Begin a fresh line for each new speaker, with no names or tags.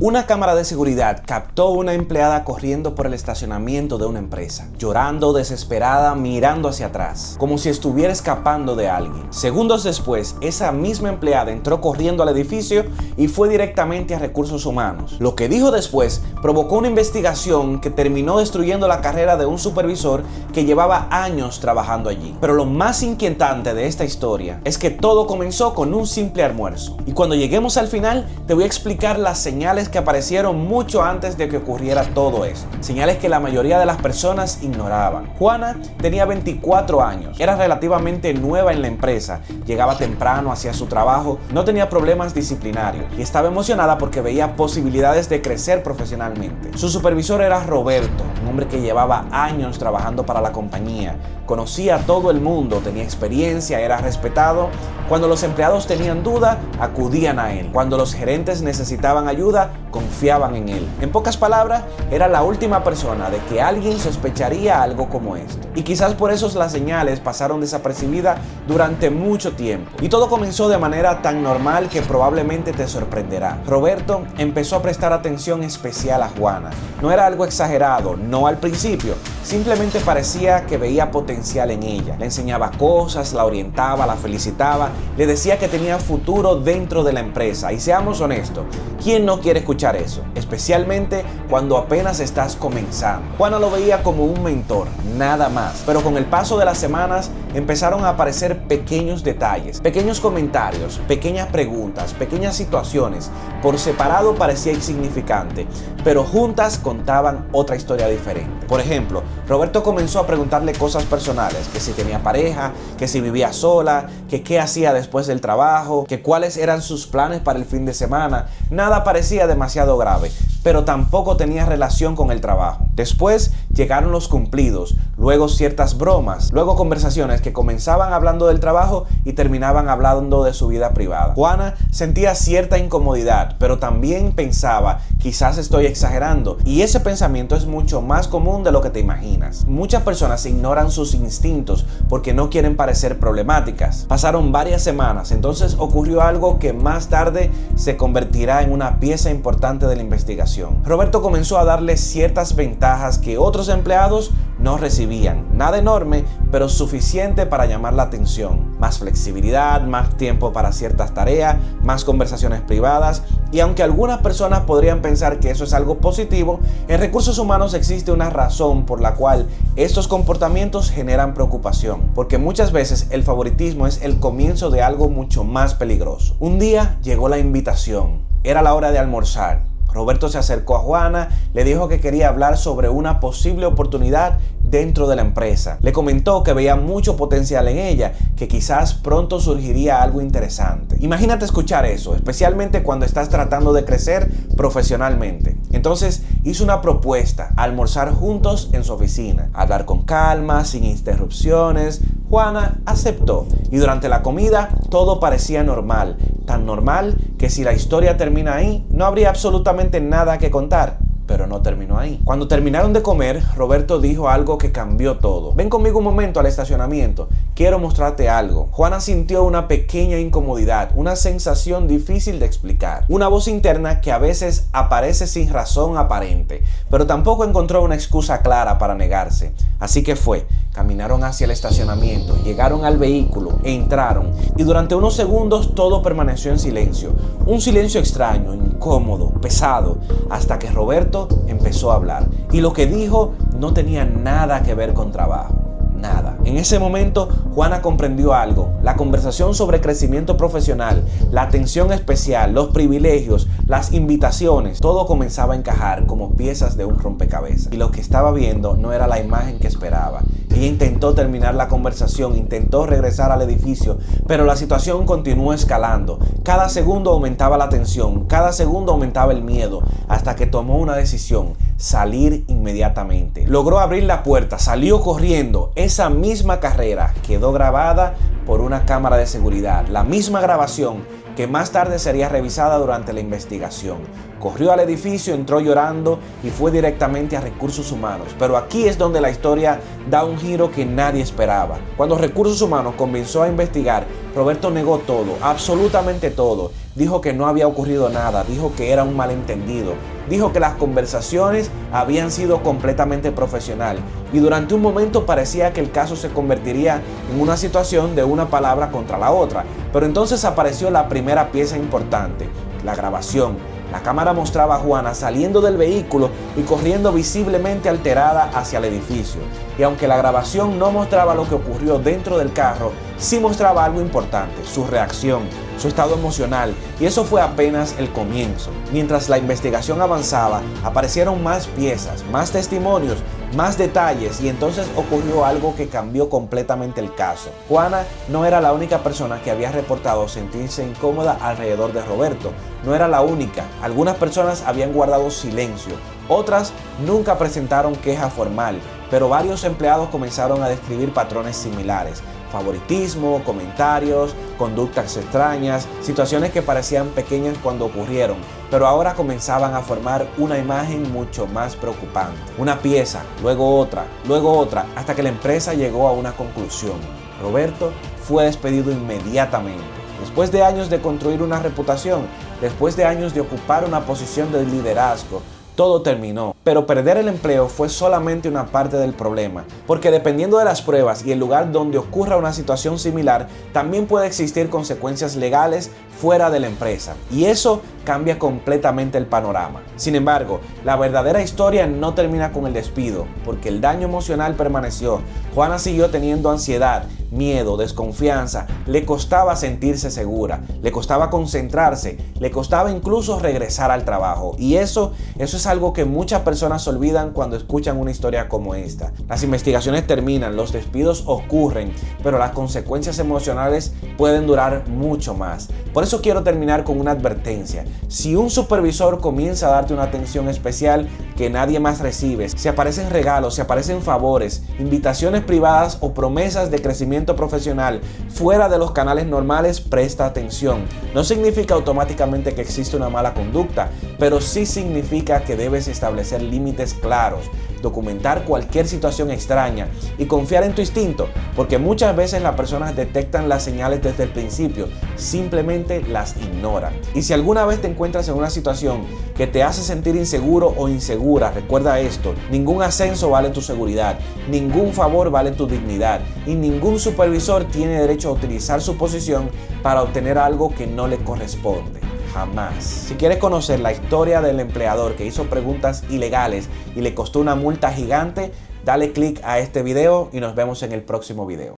Una cámara de seguridad captó a una empleada corriendo por el estacionamiento de una empresa, llorando desesperada, mirando hacia atrás, como si estuviera escapando de alguien. Segundos después, esa misma empleada entró corriendo al edificio y fue directamente a Recursos Humanos. Lo que dijo después provocó una investigación que terminó destruyendo la carrera de un supervisor que llevaba años trabajando allí. Pero lo más inquietante de esta historia es que todo comenzó con un simple almuerzo. Y cuando lleguemos al final, te voy a explicar las señales que aparecieron mucho antes de que ocurriera todo esto. Señales que la mayoría de las personas ignoraban. Juana tenía 24 años, era relativamente nueva en la empresa, llegaba temprano, hacía su trabajo, no tenía problemas disciplinarios y estaba emocionada porque veía posibilidades de crecer profesionalmente. Su supervisor era Roberto, un hombre que llevaba años trabajando para la compañía, conocía a todo el mundo, tenía experiencia, era respetado. Cuando los empleados tenían duda, acudían a él. Cuando los gerentes necesitaban ayuda, confiaban en él. En pocas palabras, era la última persona de que alguien sospecharía algo como esto. Y quizás por eso las señales pasaron desapercibidas durante mucho tiempo. Y todo comenzó de manera tan normal que probablemente te sorprenderá. Roberto empezó a prestar atención especial a Juana. No era algo exagerado, no al principio. Simplemente parecía que veía potencial en ella. Le enseñaba cosas, la orientaba, la felicitaba, le decía que tenía futuro dentro de la empresa. Y seamos honestos, ¿quién no quiere escuchar eso? Especialmente cuando apenas estás comenzando. Juana lo veía como un mentor, nada más. Pero con el paso de las semanas empezaron a aparecer pequeños detalles, pequeños comentarios, pequeñas preguntas, pequeñas situaciones. Por separado parecía insignificante, pero juntas contaban otra historia diferente. Por ejemplo, Roberto comenzó a preguntarle cosas personales, que si tenía pareja, que si vivía sola, que qué hacía después del trabajo, que cuáles eran sus planes para el fin de semana. Nada parecía demasiado grave, pero tampoco tenía relación con el trabajo. Después llegaron los cumplidos, luego ciertas bromas, luego conversaciones que comenzaban hablando del trabajo y terminaban hablando de su vida privada. Juana sentía cierta incomodidad, pero también pensaba, quizás estoy exagerando, y ese pensamiento es mucho más común de lo que te imaginas. Muchas personas ignoran sus instintos porque no quieren parecer problemáticas. Pasaron varias semanas, entonces ocurrió algo que más tarde se convertirá en una pieza importante de la investigación. Roberto comenzó a darle ciertas ventajas que otros empleados no recibían. Nada enorme, pero suficiente para llamar la atención. Más flexibilidad, más tiempo para ciertas tareas, más conversaciones privadas. Y aunque algunas personas podrían pensar que eso es algo positivo, en Recursos Humanos existe una razón por la cual estos comportamientos generan preocupación. Porque muchas veces el favoritismo es el comienzo de algo mucho más peligroso. Un día llegó la invitación. Era la hora de almorzar. Roberto se acercó a Juana, le dijo que quería hablar sobre una posible oportunidad dentro de la empresa. Le comentó que veía mucho potencial en ella, que quizás pronto surgiría algo interesante. Imagínate escuchar eso, especialmente cuando estás tratando de crecer profesionalmente. Entonces hizo una propuesta: almorzar juntos en su oficina, hablar con calma, sin interrupciones. Juana aceptó y durante la comida todo parecía normal, tan normal que si la historia termina ahí, no habría absolutamente nada que contar. Pero no terminó ahí. Cuando terminaron de comer, Roberto dijo algo que cambió todo. Ven conmigo un momento al estacionamiento, quiero mostrarte algo. Juana sintió una pequeña incomodidad, una sensación difícil de explicar. Una voz interna que a veces aparece sin razón aparente, pero tampoco encontró una excusa clara para negarse. Así que fue. Caminaron hacia el estacionamiento, llegaron al vehículo, entraron y durante unos segundos todo permaneció en silencio. Un silencio extraño, incómodo, pesado, hasta que Roberto empezó a hablar. Y lo que dijo no tenía nada que ver con trabajo. Nada. En ese momento, Juana comprendió algo. La conversación sobre crecimiento profesional, la atención especial, los privilegios, las invitaciones, todo comenzaba a encajar como piezas de un rompecabezas. Y lo que estaba viendo no era la imagen que esperaba. Ella intentó terminar la conversación, intentó regresar al edificio, pero la situación continuó escalando. Cada segundo aumentaba la tensión, cada segundo aumentaba el miedo, hasta que tomó una decisión: salir inmediatamente. Logró abrir la puerta, salió corriendo. Esa misma carrera quedó grabada por una cámara de seguridad, la misma grabación que más tarde sería revisada durante la investigación. Corrió al edificio, entró llorando y fue directamente a Recursos Humanos. Pero aquí es donde la historia da un giro que nadie esperaba. Cuando Recursos Humanos comenzó a investigar Roberto negó todo, absolutamente todo. Dijo que no había ocurrido nada, dijo que era un malentendido, dijo que las conversaciones habían sido completamente profesional y durante un momento parecía que el caso se convertiría en una situación de una palabra contra la otra. Pero entonces apareció la primera pieza importante, la grabación. La cámara mostraba a Juana saliendo del vehículo y corriendo visiblemente alterada hacia el edificio. Y aunque la grabación no mostraba lo que ocurrió dentro del carro, sí mostraba algo importante, su reacción, su estado emocional, y eso fue apenas el comienzo. Mientras la investigación avanzaba, aparecieron más piezas, más testimonios, más detalles, y entonces ocurrió algo que cambió completamente el caso. Juana no era la única persona que había reportado sentirse incómoda alrededor de Roberto. No era la única. Algunas personas habían guardado silencio. Otras nunca presentaron queja formal, pero varios empleados comenzaron a describir patrones similares. Favoritismo, comentarios, conductas extrañas, situaciones que parecían pequeñas cuando ocurrieron, pero ahora comenzaban a formar una imagen mucho más preocupante. Una pieza, luego otra, hasta que la empresa llegó a una conclusión. Roberto fue despedido inmediatamente. Después de años de construir una reputación, después de años de ocupar una posición de liderazgo, todo terminó. Pero perder el empleo fue solamente una parte del problema, porque dependiendo de las pruebas y el lugar donde ocurra una situación similar, también puede existir consecuencias legales fuera de la empresa, y eso cambia completamente el panorama. Sin embargo, la verdadera historia no termina con el despido, porque el daño emocional permaneció. Juana siguió teniendo ansiedad, miedo, desconfianza, le costaba sentirse segura, le costaba concentrarse, le costaba incluso regresar al trabajo, y eso es algo que muchas personas olvidan cuando escuchan una historia como esta. Las investigaciones terminan, los despidos ocurren, pero las consecuencias emocionales pueden durar mucho más. Por eso quiero terminar con una advertencia. Si un supervisor comienza a darte una atención especial que nadie más recibe, si aparecen regalos, si aparecen favores, invitaciones privadas o promesas de crecimiento profesional fuera de los canales normales, presta atención. No significa automáticamente que existe una mala conducta, pero sí significa que debes establecer límites claros, documentar cualquier situación extraña y confiar en tu instinto, porque muchas veces las personas detectan las señales desde el principio, simplemente las ignoran. Y si alguna vez te encuentras en una situación que te hace sentir inseguro o insegura, recuerda esto: ningún ascenso vale tu seguridad, ningún favor vale tu dignidad, y ningún supervisor tiene derecho a utilizar su posición para obtener algo que no le corresponde. Jamás. Si quieres conocer la historia del empleador que hizo preguntas ilegales y le costó una multa gigante, dale click a este video y nos vemos en el próximo video.